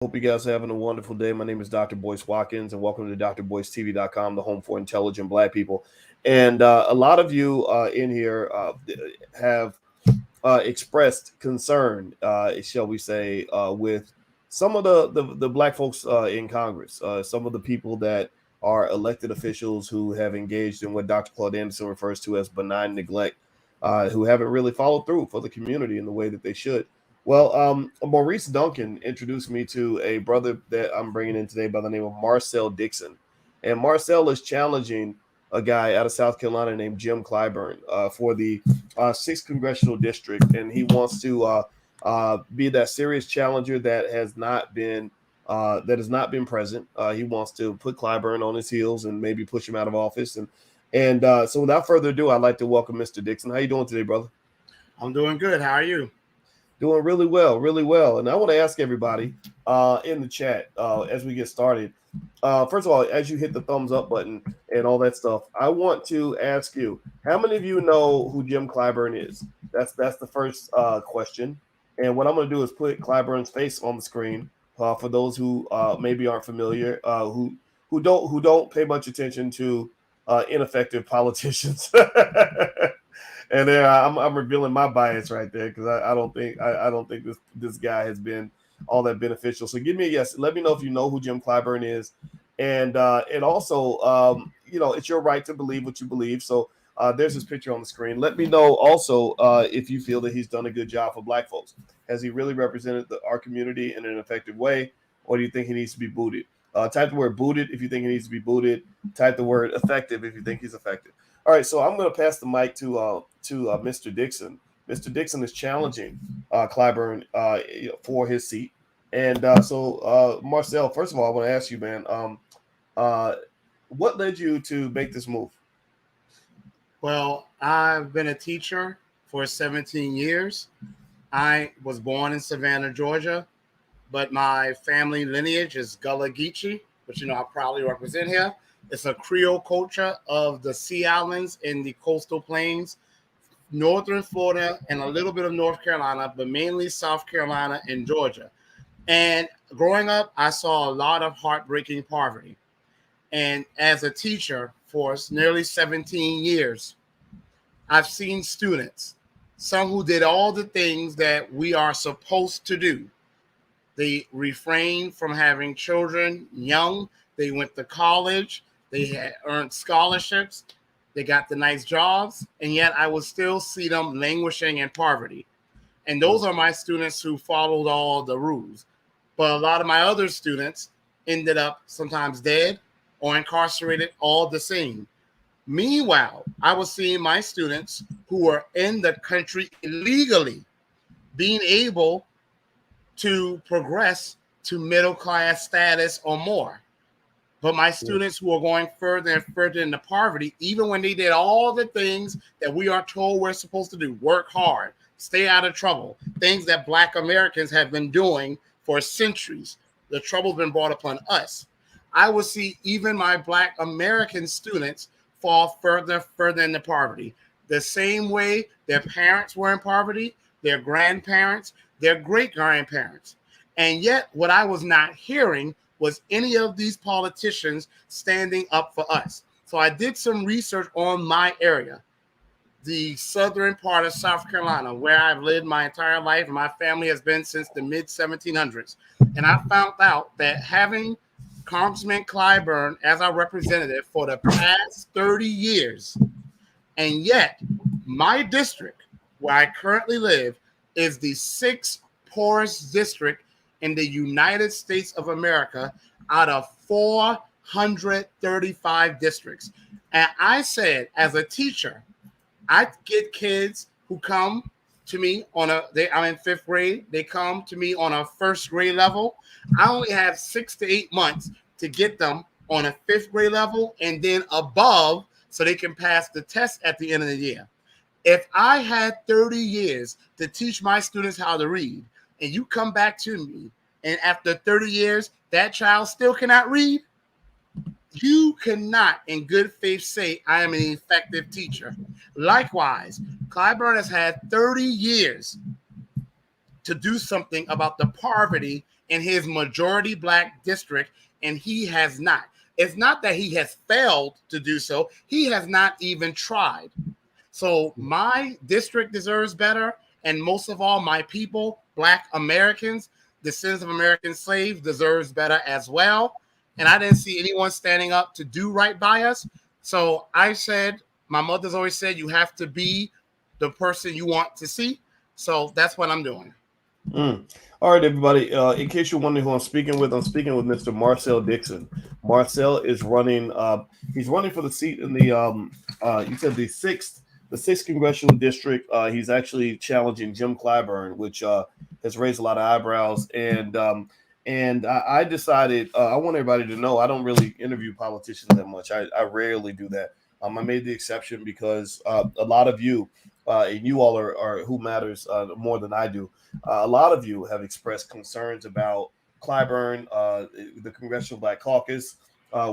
Hope you guys are having a wonderful day. My name is Dr. Boyce Watkins, and welcome to drboycetv.com, the home for intelligent Black people. And a lot of you in here have expressed concern, shall we say, with some of the Black folks in Congress, some of the people that are elected officials who have engaged in what Dr. Claude Anderson refers to as benign neglect, who haven't really followed through for the community in the way that they should. Well, Maurice Duncan introduced me to a brother that I'm bringing in today by the name of Marcel Dixon. And Marcel is challenging a guy out of South Carolina named Jim Clyburn for the 6th congressional district. And he wants to be that serious challenger that has not been present. He wants to put Clyburn on his heels and maybe push him out of office. And so without further ado, I'd like to welcome Mr. Dixon. How you doing today, brother? I'm doing good. How are you? Doing really well, really well. And I want to ask everybody in the chat as we get started. First of all, as you hit the thumbs up button and all that stuff, I want to ask you, how many of you know who Jim Clyburn is? That's the first question. And what I'm going to do is put Clyburn's face on the screen for those who maybe aren't familiar, who don't pay much attention to ineffective politicians. And there I'm revealing my bias right there because I don't think this guy has been all that beneficial. So give me a yes. Let me know if you know who Jim Clyburn is, and also it's your right to believe what you believe. So there's his picture on the screen. Let me know also if you feel that he's done a good job for Black folks. Has he really represented our community in an effective way, or do you think he needs to be booted? Type the word booted if you think he needs to be booted. Type the word effective if you think he's effective. All right, so I'm going to pass the mic to Mr. Dixon. Mr. Dixon is challenging Clyburn for his seat. And so, Marcel, first of all, I want to ask you, man, what led you to make this move? Well, I've been a teacher for 17 years. I was born in Savannah, Georgia, but my family lineage is Gullah Geechee, which I proudly represent here. It's a Creole culture of the Sea Islands in the coastal plains, northern Florida, and a little bit of North Carolina, but mainly South Carolina and Georgia. And growing up, I saw a lot of heartbreaking poverty. And as a teacher for nearly 17 years, I've seen students, some who did all the things that we are supposed to do. They refrained from having children young. They went to college. They had earned scholarships. They got the nice jobs. And yet I would still see them languishing in poverty. And those are my students who followed all the rules. But a lot of my other students ended up sometimes dead or incarcerated, all the same. Meanwhile, I was seeing my students who were in the country illegally being able to progress to middle class status or more. But my students who are going further and further into poverty, even when they did all the things that we are told we're supposed to do, work hard, stay out of trouble, things that Black Americans have been doing for centuries, the trouble's been brought upon us. I will see even my Black American students fall further into poverty. The same way their parents were in poverty, their grandparents, their great-grandparents. And yet what I was not hearing was any of these politicians standing up for us. So I did some research on my area, the southern part of South Carolina, where I've lived my entire life. My family has been since the mid-1700s. And I found out that having Congressman Clyburn as our representative for the past 30 years, and yet my district, where I currently live, is the 6th poorest district in the United States of America out of 435 districts. And I said, as a teacher, I get kids who come to me I'm in 5th grade. They come to me on a 1st grade level. I only have 6 to 8 months to get them on a 5th grade level and then above so they can pass the test at the end of the year. If I had 30 years to teach my students how to read, and you come back to me, and after 30 years, that child still cannot read, you cannot, in good faith, say I am an effective teacher. Likewise, Clyburn has had 30 years to do something about the poverty in his majority black district, and he has not. It's not that he has failed to do so. He has not even tried. So my district deserves better. And most of all, my people, Black Americans, descendants of American slaves, deserves better as well. And I didn't see anyone standing up to do right by us. So I said, my mother's always said, you have to be the person you want to see. So that's what I'm doing. All right, everybody. In case you're wondering who I'm speaking with Mr. Marcel Dixon. Marcel is running. He's running for the seat in the. You said the sixth congressional district. He's actually challenging Jim Clyburn, which has raised a lot of eyebrows. And I decided I want everybody to know I don't really interview politicians that much. I rarely do that. I made the exception because a lot of you. And you all are who matters more than I do. A lot of you have expressed concerns about Clyburn, the Congressional Black Caucus.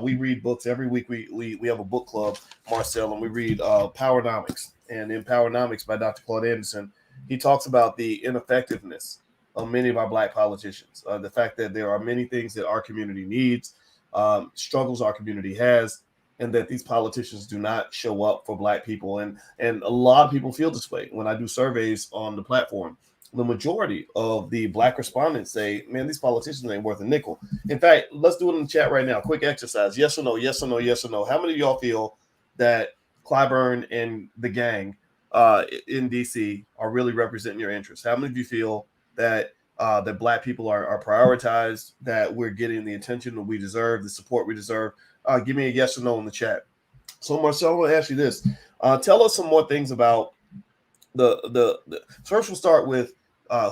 We read books every week. We have a book club, Marcel, and we read Powernomics. And in Powernomics by Dr. Claude Anderson, he talks about the ineffectiveness of many of our Black politicians. The fact that there are many things that our community needs, struggles our community has, and that these politicians do not show up for Black people. And a lot of people feel this way. When I do surveys on the platform, the majority of the Black respondents say, man, these politicians ain't worth a nickel. In fact, let's do it in the chat right now. Quick exercise. Yes or no, yes or no, yes or no. How many of y'all feel that Clyburn and the gang in D.C. are really representing your interests? How many of you feel that that Black people are prioritized, that we're getting the attention that we deserve, the support we deserve? Give me a yes or no in the chat. So, Marcel, I want to ask you this. Tell us some more things about the first we'll start with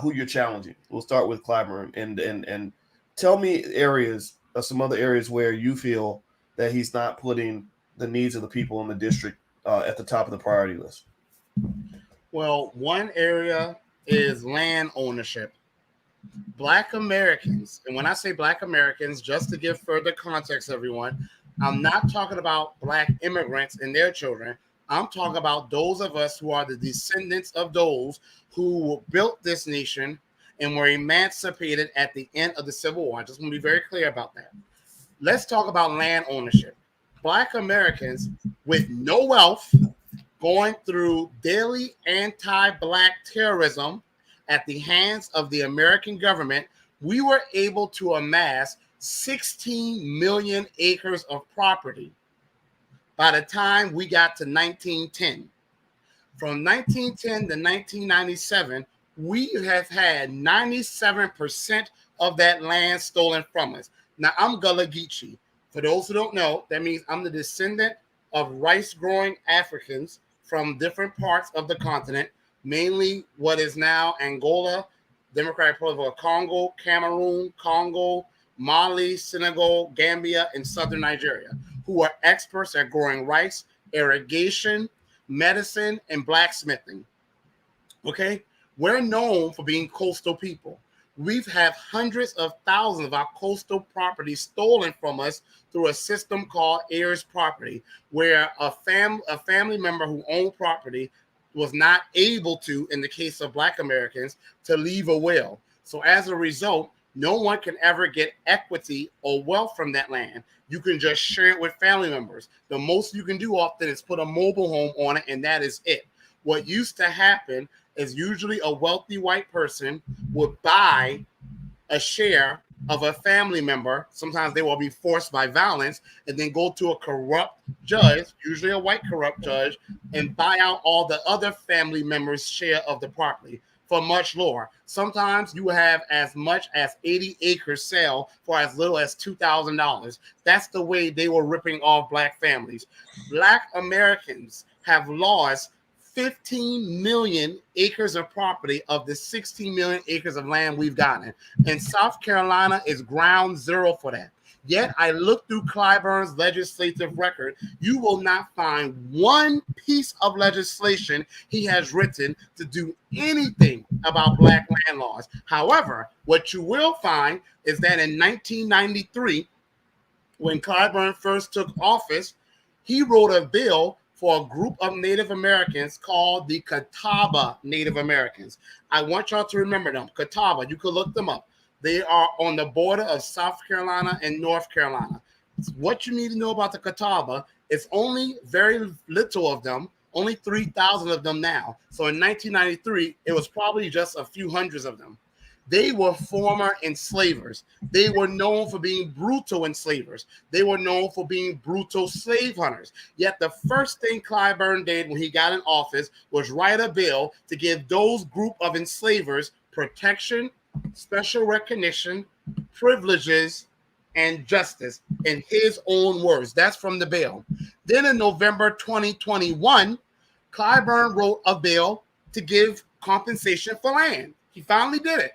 who you're challenging. We'll start with Clyburn and tell me areas, some other areas where you feel that he's not putting the needs of the people in the district at the top of the priority list. Well, one area is land ownership. Black Americans, and when I say Black Americans, just to give further context, everyone, I'm not talking about Black immigrants and their children. I'm talking about those of us who are the descendants of those who built this nation and were emancipated at the end of the Civil War. I just want to be very clear about that. Let's talk about land ownership. Black Americans with no wealth going through daily anti-Black terrorism at the hands of the American government, we were able to amass 16 million acres of property by the time we got to 1910. From 1910 to 1997, we have had 97% of that land stolen from us. Now, I'm Gullah Geechee. For those who don't know, that means I'm the descendant of rice-growing Africans from different parts of the continent, mainly what is now Angola, Democratic Republic of Congo, Cameroon, Congo, Mali, Senegal, Gambia, and southern Nigeria, who are experts at growing rice, irrigation, medicine, and blacksmithing. Okay? We're known for being coastal people. We've had hundreds of thousands of our coastal property stolen from us through a system called heirs property, where a family member who owned property was not able to, in the case of Black Americans, to leave a will. So as a result, no one can ever get equity or wealth from that land. You can just share it with family members. The most you can do often is put a mobile home on it, and that is it. What used to happen is usually a wealthy white person would buy a share of a family member. Sometimes they will be forced by violence, and then go to a corrupt judge, usually a white corrupt judge, and buy out all the other family members' share of the property for much lower. Sometimes you have as much as 80 acres sell for as little as $2,000. That's the way they were ripping off Black families. Black Americans have lost 15 million acres of property of the 16 million acres of land we've gotten. And South Carolina is ground zero for that. Yet I look through Clyburn's legislative record. You will not find one piece of legislation he has written to do anything about Black land laws. However, what you will find is that in 1993, when Clyburn first took office, he wrote a bill for a group of Native Americans called the Catawba Native Americans. I want y'all to remember them. Catawba, you could look them up. They are on the border of South Carolina and North Carolina. What you need to know about the Catawba is only very little of them, only 3,000 of them now. So in 1993, it was probably just a few hundreds of them. They were former enslavers. They were known for being brutal enslavers. They were known for being brutal slave hunters. Yet the first thing Clyburn did when he got in office was write a bill to give those group of enslavers protection, special recognition, privileges, and justice, in his own words. That's from the bill. Then in November 2021, Clyburn wrote a bill to give compensation for land. He finally did it.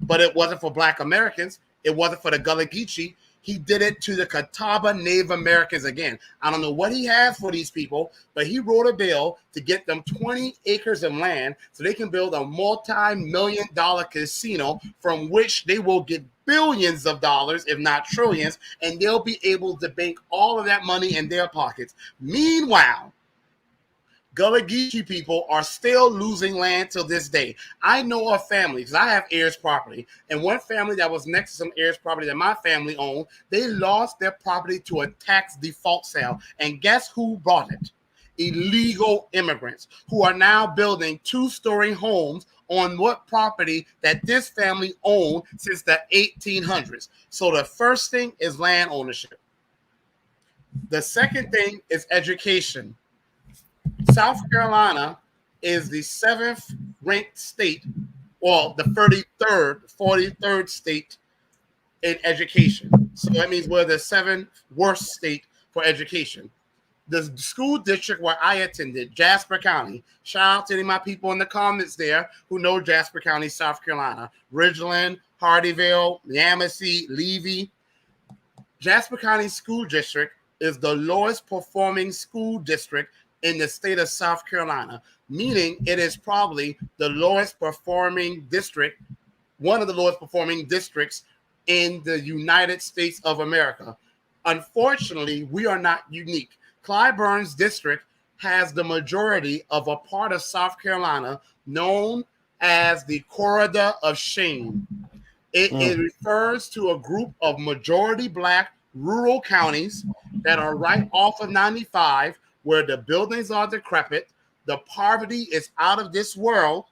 But it wasn't for Black Americans. It wasn't for the Gullah Geechee. He did it to the Catawba Native Americans again. I don't know what he has for these people, but he wrote a bill to get them 20 acres of land so they can build a multi-million-dollar casino from which they will get billions of dollars, if not trillions, and they'll be able to bank all of that money in their pockets. Meanwhile, Gullah Geechee people are still losing land till this day. I know a family, because I have heirs property, and one family that was next to some heirs property that my family owned, they lost their property to a tax default sale. And guess who bought it? Illegal immigrants who are now building 2-story homes on what property that this family owned since the 1800s. So the first thing is land ownership. The second thing is education. South Carolina is the 7th ranked state, well, the 43rd state in education. So that means we're the 7th worst state for education. The school district where I attended, Jasper County, shout out to any of my people in the comments there who know Jasper County, South Carolina, Ridgeland, Hardyville, Yamasee, Levy. Jasper County School District is the lowest performing school district in the state of South Carolina, meaning it is probably the lowest performing district, one of the lowest performing districts in the United States of America. Unfortunately, we are not unique. Clyburn's district has the majority of a part of South Carolina known as the Corridor of Shame. It refers to a group of majority Black rural counties that are right off of 95, where the buildings are decrepit, the poverty is out of this world,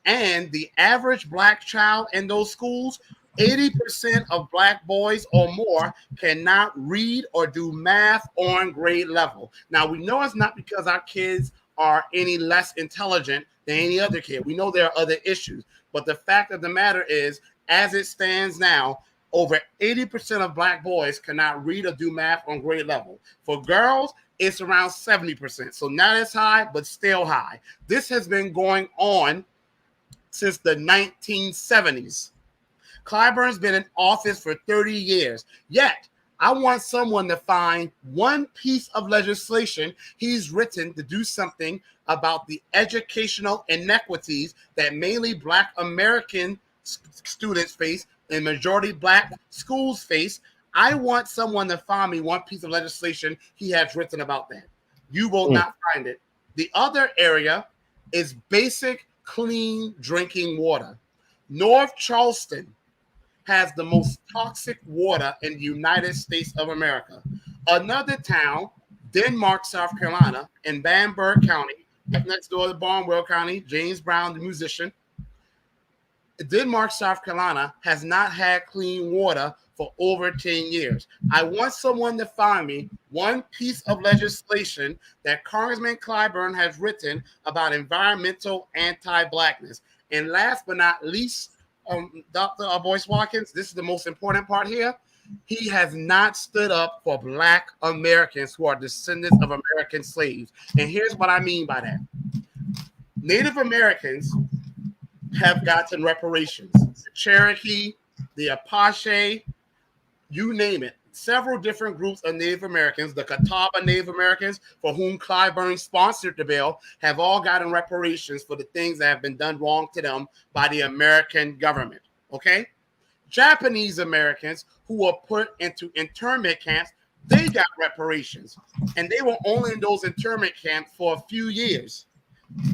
and the average Black child in those schools, 80% of Black boys or more cannot read or do math on grade level. Now, we know it's not because our kids are any less intelligent than any other kid. We know there are other issues. But the fact of the matter is, as it stands now, over 80% of Black boys cannot read or do math on grade level. For girls, it's around 70%. So not as high, but still high. This has been going on since the 1970s. Clyburn's been in office for 30 years. Yet, I want someone to find one piece of legislation he's written to do something about the educational inequities that mainly Black American students face and majority Black schools face. I want someone to find me one piece of legislation he has written about that. You will not find it. The other area is basic clean drinking water. North Charleston has the most toxic water in the United States of America. Another town, Denmark, South Carolina, in Bamberg County, next door to Barnwell County, James Brown, the musician. Denmark, South Carolina, has not had clean water for over 10 years. I want someone to find me one piece of legislation that Congressman Clyburn has written about environmental anti-Blackness. And last but not least, Dr. Boyce Watkins, this is the most important part here. He has not stood up for Black Americans who are descendants of American slaves. And here's what I mean by that. Native Americans have gotten reparations. The Cherokee, the Apache, you name it. Several different groups of Native Americans, the Catawba Native Americans, for whom Clyburn sponsored the bill, have all gotten reparations for the things that have been done wrong to them by the American government. Okay? Japanese Americans who were put into internment camps, they got reparations. And they were only in those internment camps for a few years.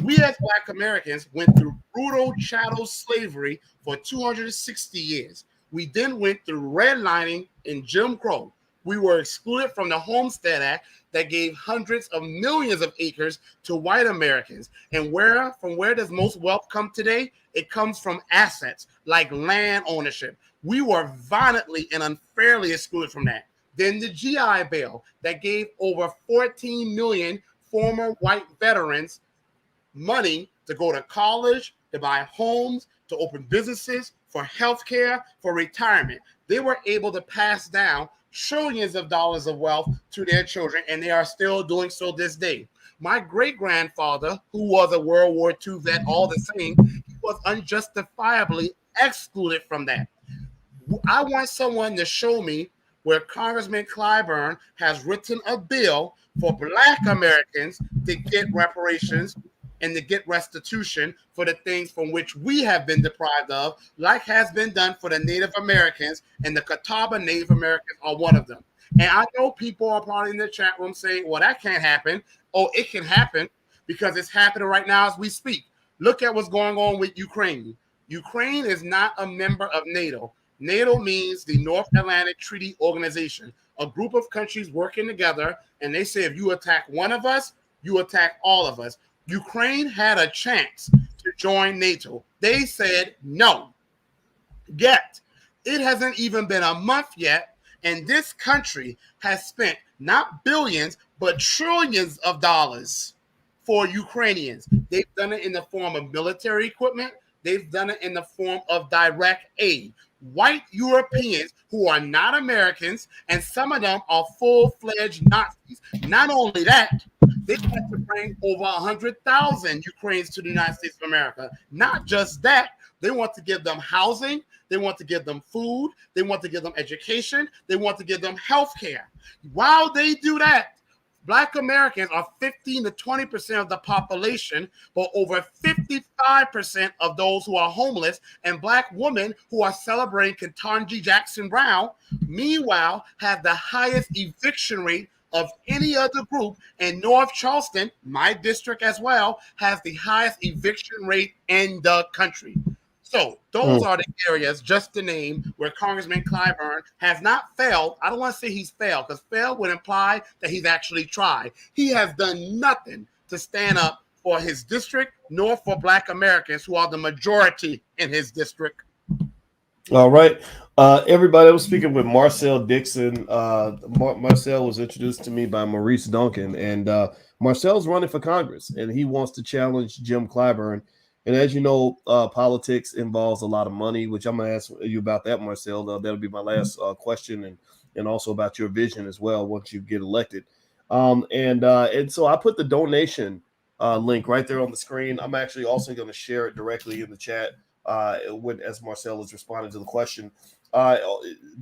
We as Black Americans went through brutal chattel slavery for 260 years. We then went through redlining and Jim Crow. We were excluded from the Homestead Act that gave hundreds of millions of acres to white Americans. And from where does most wealth come today? It comes from assets like land ownership. We were violently and unfairly excluded from that. Then the GI Bill that gave over 14 million former white veterans money to go to college, to buy homes, to open businesses, for healthcare, for retirement. They were able to pass down trillions of dollars of wealth to their children, and they are still doing so this day. My great-grandfather, who was a World War II vet all the same, he was unjustifiably excluded from that. I want someone to show me where Congressman Clyburn has written a bill for Black Americans to get reparations and to get restitution for the things from which we have been deprived of, like has been done for the Native Americans, and the Catawba Native Americans are one of them. And I know people are probably in the chat room saying, well, that can't happen. Oh, it can happen because it's happening right now as we speak. Look at what's going on with Ukraine. Ukraine is not a member of NATO. NATO means the North Atlantic Treaty Organization, a group of countries working together, and they say if you attack one of us, you attack all of us. Ukraine had a chance to join NATO. They said no. Yet, it hasn't even been a month yet, and this country has spent not billions, but trillions of dollars for Ukrainians. They've done it in the form of military equipment. They've done it in the form of direct aid. White Europeans who are not Americans, and some of them are full-fledged Nazis. Not only that, they had to bring over 100,000 Ukrainians to the United States of America. Not just that, they want to give them housing, they want to give them food, they want to give them education, they want to give them health care. While they do that, Black Americans are 15 to 20% of the population, but over 55% of those who are homeless, and Black women who are celebrating Ketanji Jackson Brown, meanwhile, have the highest eviction rate of any other group. And North Charleston, my district as well, has the highest eviction rate in the country. So those are the areas, just to name, where Congressman Clyburn has not failed. I don't want to say he's failed, because failed would imply that he's actually tried. He has done nothing to stand up for his district, nor for Black Americans, who are the majority in his district. All right. Everybody, I was speaking with Marcel Dixon. Marcel was introduced to me by Maurice Duncan, and Marcel's running for Congress, and he wants to challenge Jim Clyburn. And as you know, politics involves a lot of money, which I'm going to ask you about that, Marcel. That'll be my last question, and also about your vision as well once you get elected. And so I put the donation link right there on the screen. I'm actually also going to share it directly in the chat as Marcel is responding to the question.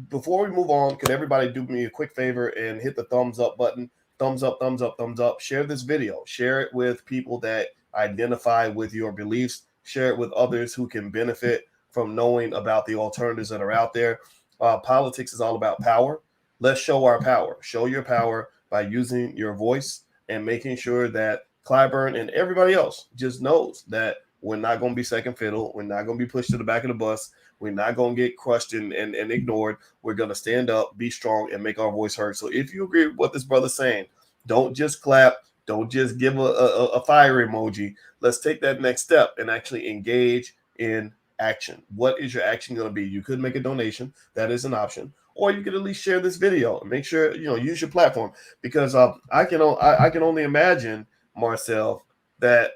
Before we move on, could everybody do me a quick favor and hit the thumbs up button? Thumbs up, thumbs up, thumbs up. Share this video. Share it with people that identify with your beliefs. Share it with others who can benefit from knowing about the alternatives that are out there. Politics is all about power. Let's show our power. Show your power by using your voice and making sure that Clyburn and everybody else just knows that we're not going to be second fiddle. We're not going to be pushed to the back of the bus. We're not going to get crushed and ignored. We're going to stand up, be strong, and make our voice heard. So if you agree with what this brother's saying, don't just clap. Don't just give a fire emoji. Let's take that next step and actually engage in action. What is your action going to be? You could make a donation. That is an option. Or you could at least share this video and make sure, use your platform. Because I can only imagine, Marcel, that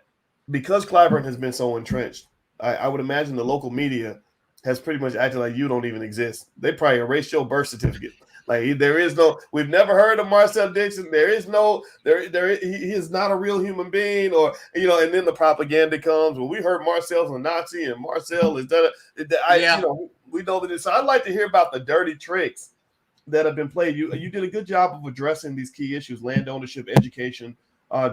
because Clyburn has been so entrenched, I would imagine the local media has pretty much acted like you don't even exist. They probably erased your birth certificate. Like there is no, we've never heard of Marcel Dixon. There is no, he is not a real human being, or and then the propaganda comes. Well, we heard Marcel's a Nazi and Marcel is that. We know that. So I'd like to hear about the dirty tricks that have been played. You did a good job of addressing these key issues: land ownership, education,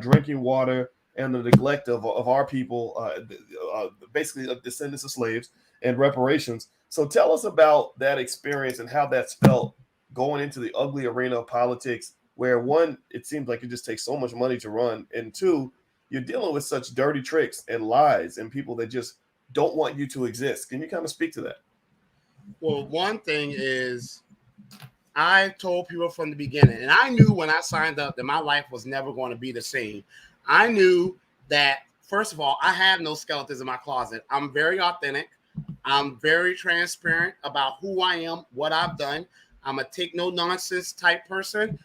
drinking water, and the neglect of our people, basically of descendants of slaves, and reparations. So tell us about that experience and how that's felt going into the ugly arena of politics, where one, it seems like it just takes so much money to run, and two, you're dealing with such dirty tricks and lies and people that just don't want you to exist. Can you kind of speak to that? Well, one thing is I told people from the beginning, and I knew when I signed up that my life was never going to be the same. I knew that, first of all, I have no skeletons in my closet. I'm very authentic. I'm very transparent about who I am, what I've done. I'm a take no nonsense type person.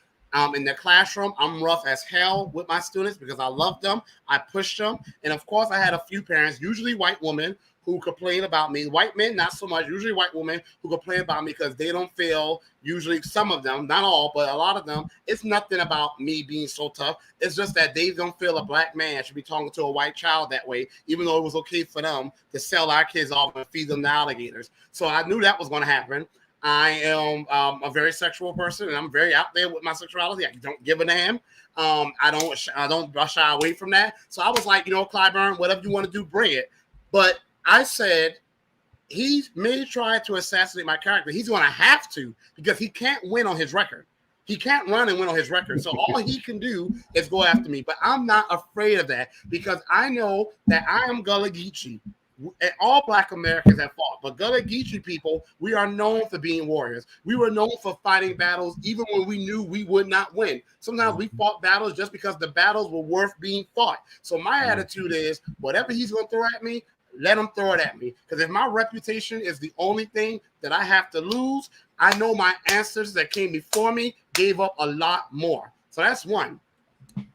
In the classroom, I'm rough as hell with my students because I love them. I push them. And of course, I had a few parents, usually white women, who complain about me. White men, not so much. Usually white women who complain about me because they don't feel, usually some of them, not all, but a lot of them, it's nothing about me being so tough. It's just that they don't feel a black man should be talking to a white child that way, even though it was okay for them to sell our kids off and feed them to alligators. So I knew that was going to happen. I am a very sexual person, and I'm very out there with my sexuality. I don't give a damn. I don't shy away from that. So I was like, Clyburn, whatever you want to do, bring it. But I said, he may try to assassinate my character. He's going to have to, because he can't win on his record. He can't run and win on his record. So all he can do is go after me. But I'm not afraid of that because I know that I am Gullah Geechee. And all Black Americans have fought, but Gullah Geechee people, we are known for being warriors. We were known for fighting battles even when we knew we would not win. Sometimes we fought battles just because the battles were worth being fought. So my attitude is, whatever he's going to throw at me, let him throw it at me. Because if my reputation is the only thing that I have to lose, I know my ancestors that came before me gave up a lot more. So that's one.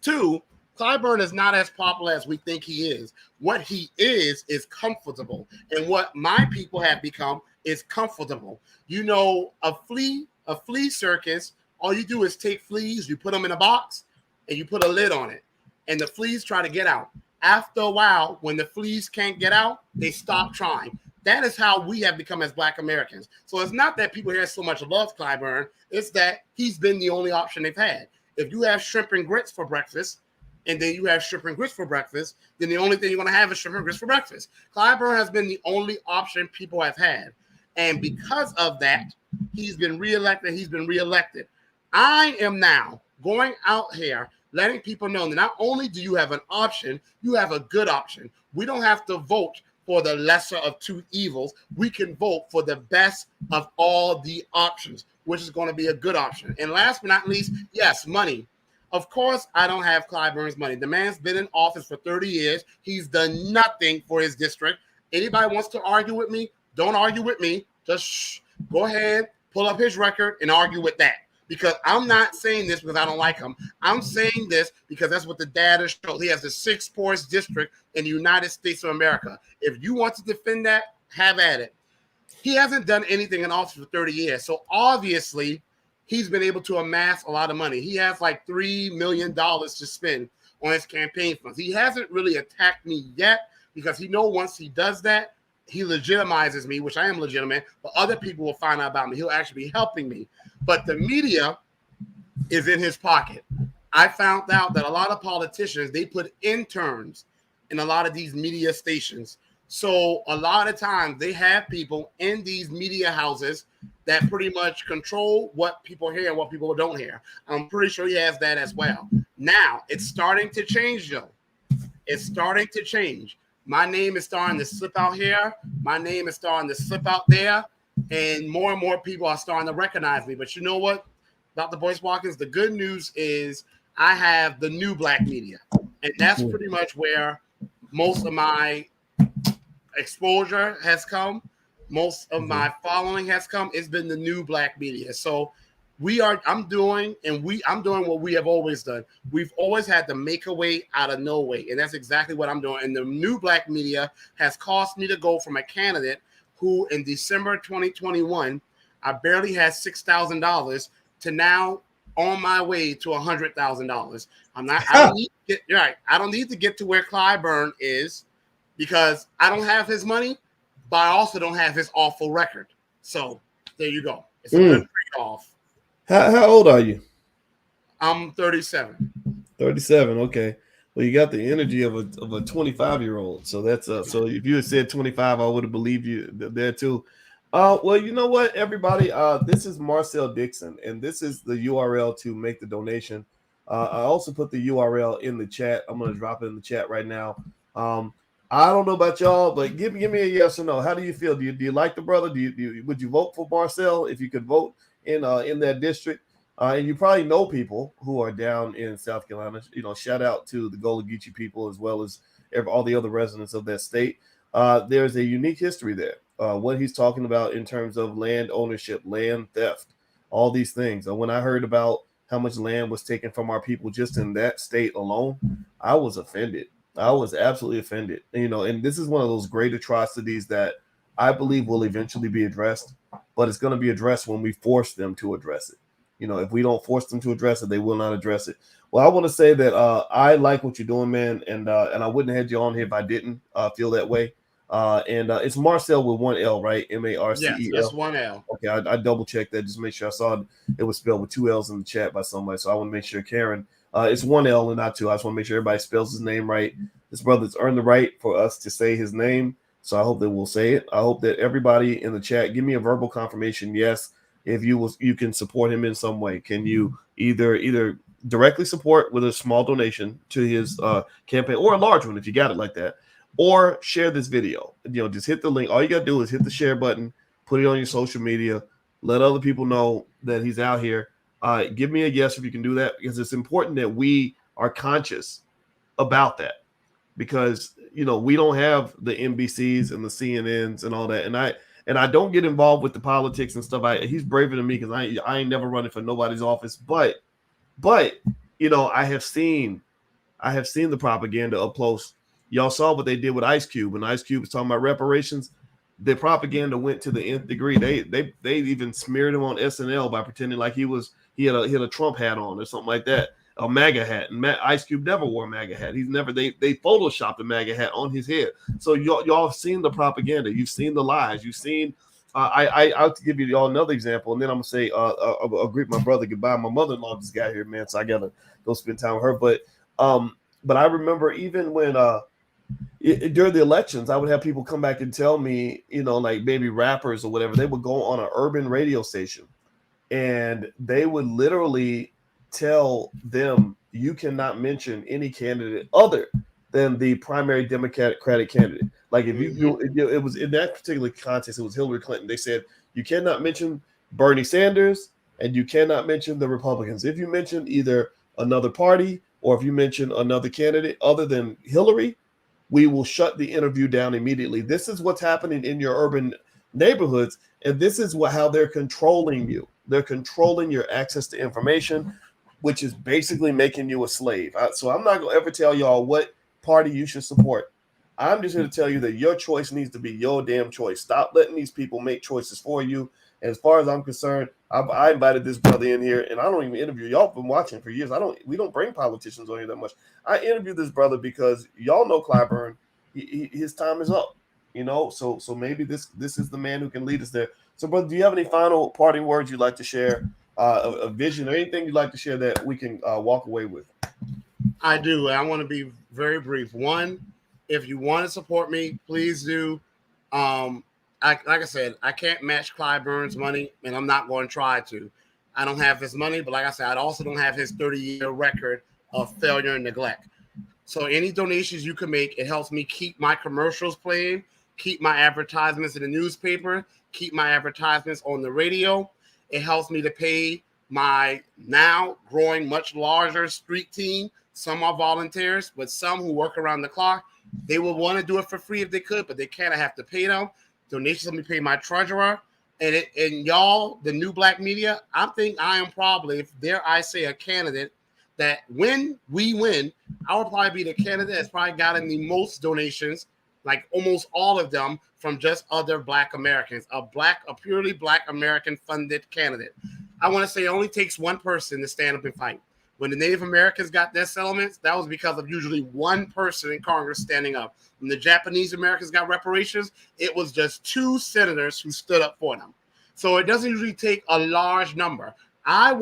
Two, Clyburn is not as popular as we think he is. What he is comfortable. And what my people have become is comfortable. A flea circus, all you do is take fleas, you put them in a box, and you put a lid on it. And the fleas try to get out. After a while, when the fleas can't get out, they stop trying. That is how we have become as Black Americans. So it's not that people here so much love Clyburn. It's that he's been the only option they've had. If you have shrimp and grits for breakfast, and then you have shrimp and grits for breakfast, then the only thing you're going to have is shrimp and grits for breakfast. Clyburn has been the only option people have had. And because of that, he's been reelected. I am now going out here letting people know that not only do you have an option, you have a good option. We don't have to vote for the lesser of two evils. We can vote for the best of all the options, which is going to be a good option. And last but not least, yes, money. Of course, I don't have Clyburn's money. The man's been in office for 30 years. He's done nothing for his district. Anybody wants to argue with me, don't argue with me. Just go ahead, pull up his record and argue with that. Because I'm not saying this because I don't like him. I'm saying this because that's what the data shows. He has the 6th poorest district in the United States of America. If you want to defend that, have at it. He hasn't done anything in office for 30 years. So obviously, he's been able to amass a lot of money. He has like $3 million to spend on his campaign funds. He hasn't really attacked me yet because he knows once he does that, he legitimizes me, which I am legitimate, but other people will find out about me. He'll actually be helping me. But the media is in his pocket. I found out that a lot of politicians, they put interns in a lot of these media stations. So a lot of times they have people in these media houses that pretty much control what people hear and what people don't hear. I'm pretty sure he has that as well. Now, it's starting to change, though. It's starting to change. My name is starting to slip out here. My name is starting to slip out there. And more people are starting to recognize me. But you know what, Dr. Boyce Watkins, the good news is I have the new Black media. And that's pretty much where most of my exposure has come. Most of my following has come. It's been the new Black media. So I'm doing what we have always done. We've always had to make a way out of no way. And that's exactly what I'm doing. And the new Black media has caused me to go from a candidate who in December 2021, I barely had $6,000 to now on my way to $100,000. I don't need to get to where Clyburn is because I don't have his money, but I also don't have his awful record. So there you go. It's a good trade-off. How old are you? I'm 37. 37. Okay. Well, you got the energy of a 25-year-old. So that's so if you had said 25, I would have believed you there too. Well, you know what, everybody? This is Marcel Dixon, and this is the URL to make the donation. I also put the URL in the chat. I'm going to drop it in the chat right now. I don't know about y'all, but give me a yes or no. How do you feel? Do you like the brother? Would you vote for Marcel if you could vote in that district? And you probably know people who are down in South Carolina. You know, shout out to the Gullah Geechee people as well as all the other residents of that state. There's a unique history there. What he's talking about in terms of land ownership, land theft, all these things. When I heard about how much land was taken from our people just in that state alone, I was offended. I was absolutely offended. You know, and this is one of those great atrocities that I believe will eventually be addressed, but it's going to be addressed when we force them to address it. You know, if we don't force them to address it, they will not address it. Well, I want to say that I like what you're doing, man, and I wouldn't have had you on here if I didn't feel that way. And it's Marcel with one L, right? Yes, just Marcel. one L. Okay, I double checked that just to make sure. I saw it was spelled with two L's in the chat by somebody, so I want to make sure Karen. It's one L and not two. I just want to make sure everybody spells his name right. This brother's earned the right for us to say his name, so I hope that we'll say it. I hope that everybody in the chat give me a verbal confirmation. Yes, if you can support him in some way. Can you either directly support with a small donation to his campaign, or a large one if you got it like that, or share this video? You know, just hit the link. All you got to do is hit the share button, put it on your social media, let other people know that he's out here. Give me a yes if you can do that, because it's important that we are conscious about that, because you know we don't have the NBCs and the CNNs and all that, and I don't get involved with the politics and stuff. He's braver than me because I ain't never running for nobody's office, but you know I have seen the propaganda up close. Y'all saw what they did with Ice Cube. When Ice Cube was talking about reparations, the propaganda went to the nth degree. They even smeared him on SNL by pretending like he had a Trump hat on or something like that, a MAGA hat. And Ice Cube never wore a MAGA hat. They photoshopped a MAGA hat on his head. So y'all have seen the propaganda. You've seen the lies. You've seen. I'll give you all another example, and then I'm gonna say I'll greet my brother goodbye. My mother-in-law just got here, man, so I gotta go spend time with her. But I remember even when during the elections, I would have people come back and tell me, you know, like maybe rappers or whatever, they would go on an urban radio station and they would literally tell them, you cannot mention any candidate other than the primary Democratic candidate. Like if it was in that particular contest, it was Hillary Clinton. They said you cannot mention Bernie Sanders and you cannot mention the Republicans. If you mention either another party or if you mention another candidate other than Hillary, we will shut the interview down immediately. This is what's happening in your urban neighborhoods, and this is how they're controlling you. They're controlling your access to information, which is basically making you a slave. So I'm not going to ever tell y'all what party you should support. I'm just going to tell you that your choice needs to be your damn choice. Stop letting these people make choices for you. And as far as I'm concerned, I invited this brother in here, and I don't even interview. Y'all been watching for years. We don't bring politicians on here that much. I interviewed this brother because y'all know Clyburn. His time is up, you know. So maybe this is the man who can lead us there. So, brother, do you have any final parting words you'd like to share? A vision or anything you'd like to share that we can walk away with? I do. I want to be very brief. One, if you want to support me, please do. Like I said, I can't match Clyburn's money, and I'm not going to try to. I don't have his money, but like I said, I also don't have his 30-year record of failure and neglect. So any donations you can make, it helps me keep my commercials playing, keep my advertisements in the newspaper, keep my advertisements on the radio. It helps me to pay my now growing much larger street team. Some are volunteers, but some who work around the clock, they will want to do it for free if they could, but they can't. I have to pay them. Donations let me pay my treasurer. And y'all, the new black media, I think I am probably, if dare I say, a candidate that when we win, I will probably be the candidate that's probably gotten the most donations, like almost all of them, from just other black Americans. A purely black American funded candidate. I want to say it only takes one person to stand up and fight. When the Native Americans got their settlements, that was because of usually one person in Congress standing up. When the Japanese Americans got reparations, it was just two senators who stood up for them. So it doesn't usually take a large number. I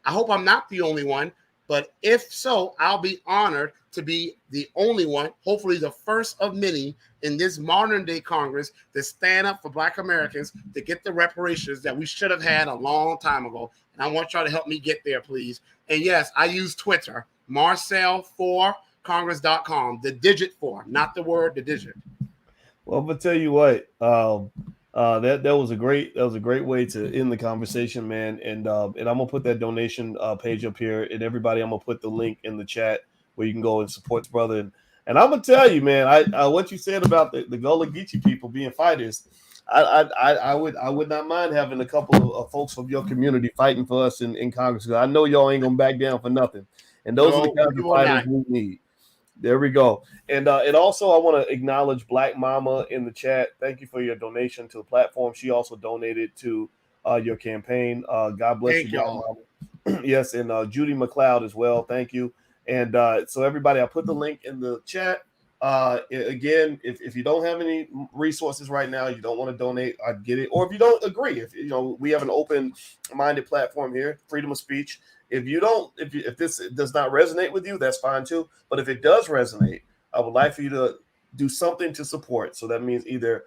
hope I'm not the only one, but if so, I'll be honored to be the only one, hopefully the first of many in this modern day Congress to stand up for black Americans to get the reparations that we should have had a long time ago. And I want y'all to help me get there, please. And yes, I use Twitter, Marcel for uncompletenesscongress.com. The digit form, not the word, the digit. Well, I'm gonna tell you what. That was a great way to end the conversation, man. And I'm gonna put that donation page up here, and everybody, I'm gonna put the link in the chat where you can go and support the brother. And I'm gonna tell you, man, I what you said about the Gullah Geechee people being fighters. I would not mind having a couple of folks from your community fighting for us in Congress. 'Cause I know y'all ain't gonna back down for nothing, and those are the No, kinds we of will fighters not. we need. There we go. And also I want to acknowledge Black Mama in the chat. Thank you for your donation to the platform. She also donated to your campaign. God bless Thank you, Black y'all. Mama. Yes, and Judy McLeod as well. Thank you. And so everybody, I put the link in the chat. Again, if you don't have any resources right now, you don't want to donate, I get it. Or if you don't agree, if you know, we have an open-minded platform here, freedom of speech. If you don't, if this does not resonate with you, that's fine too. But if it does resonate, I would like for you to do something to support. So that means either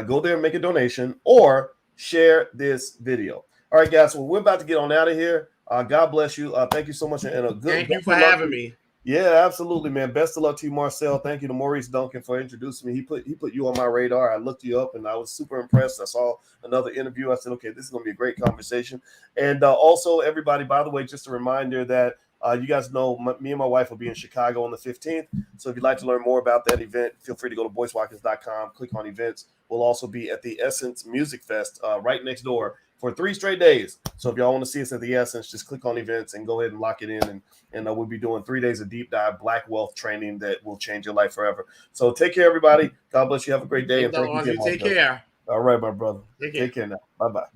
go there and make a donation or share this video. All right, guys. Well, we're about to get on out of here. God bless you. Thank you so much, and a good. Thank you for having me. Yeah, absolutely, man. Best of luck to you, Marcel. Thank you to Maurice Duncan for introducing me. He put you on my radar. I looked you up, and I was super impressed. I saw another interview. I said, okay, this is going to be a great conversation. And also, everybody, by the way, just a reminder that you guys know me and my wife will be in Chicago on the 15th. So if you'd like to learn more about that event, feel free to go to boycewatkins.com, click on events. We'll also be at the Essence Music Fest right next door for 3 straight days. So if y'all want to see us at the Essence, just click on events and go ahead and lock it in. And we'll be doing 3 days of deep dive Black wealth training that will change your life forever. So take care, everybody. God bless you. Have a great day. And thank you again, Take care. All right, my brother. Take care now. Bye-bye.